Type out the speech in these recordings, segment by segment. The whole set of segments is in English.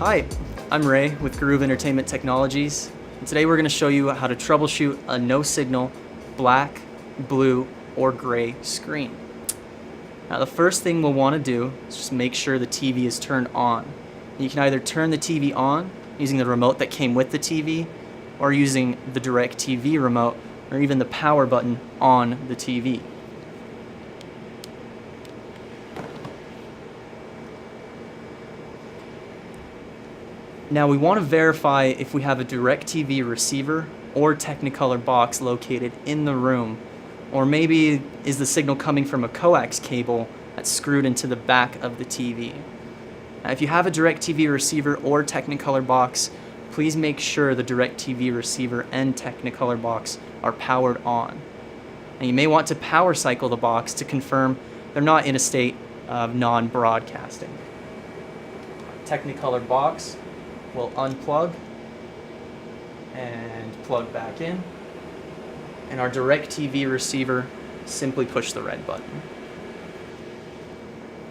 Hi, I'm Ray with Groove Entertainment Technologies, and today we're going to show you how to troubleshoot a no-signal black, blue, or gray screen. Now the first thing we'll want to do is just make sure the TV is turned on. You can either turn the TV on using the remote that came with the TV, or using the DIRECTV remote, or even the power button on the TV. Now we want to verify if we have a DIRECTV receiver or Technicolor box located in the room, or maybe is the signal coming from a coax cable that's screwed into the back of the TV. Now, if you have a DIRECTV receiver or Technicolor box, please make sure the DIRECTV receiver and Technicolor box are powered on. And you may want to power cycle the box to confirm they're not in a state of non-broadcasting. Technicolor box will unplug and plug back in, and our DIRECTV receiver, simply push the red button.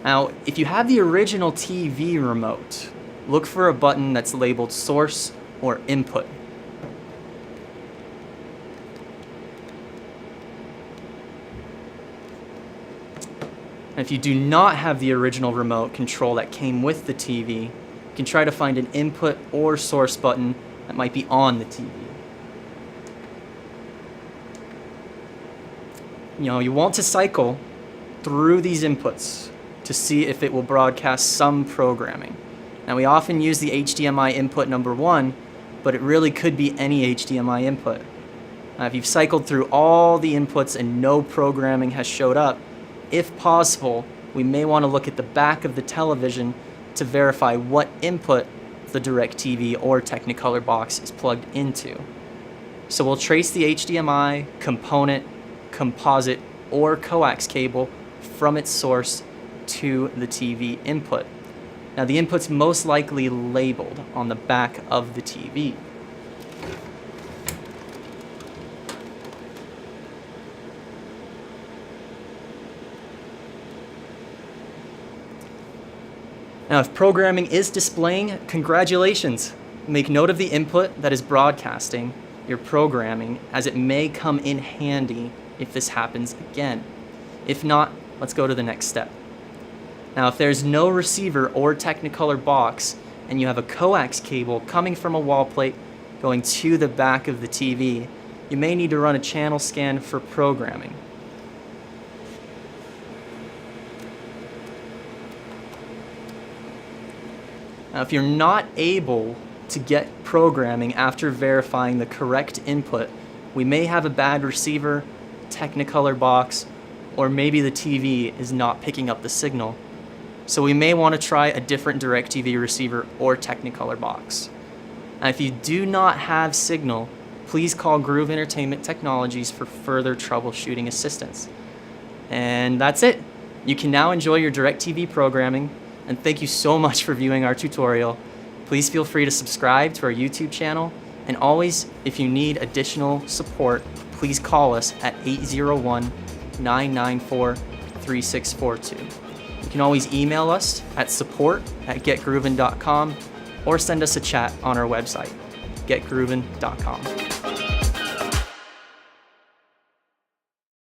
Now, if you have the original TV remote, look for a button that's labeled source or input. And if you do not have the original remote control that came with the TV, you can try to find an input or source button that might be on the TV. You want to cycle through these inputs to see if it will broadcast some programming. Now we often use the HDMI input number 1, but it really could be any HDMI input. Now, if you've cycled through all the inputs and no programming has showed up, if possible, we may want to look at the back of the television to verify what input the DIRECTV or Technicolor box is plugged into. So we'll trace the HDMI, component, composite, or coax cable from its source to the TV input. Now the input's most likely labeled on the back of the TV. Now if programming is displaying, congratulations! Make note of the input that is broadcasting your programming, as it may come in handy if this happens again. If not, let's go to the next step. Now if there's no receiver or Technicolor box and you have a coax cable coming from a wall plate going to the back of the TV, you may need to run a channel scan for programming. Now, if you're not able to get programming after verifying the correct input, we may have a bad receiver, Technicolor box, or maybe the TV is not picking up the signal. So we may want to try a different DIRECTV receiver or Technicolor box. Now, if you do not have signal, please call Groove Entertainment Technologies for further troubleshooting assistance. And that's it. You can now enjoy your DIRECTV programming, and thank you so much for viewing our tutorial. Please feel free to subscribe to our YouTube channel, and always, if you need additional support, please call us at 801-994-3642. You can always email us at support@getgroovin.com or send us a chat on our website, getgroovin.com.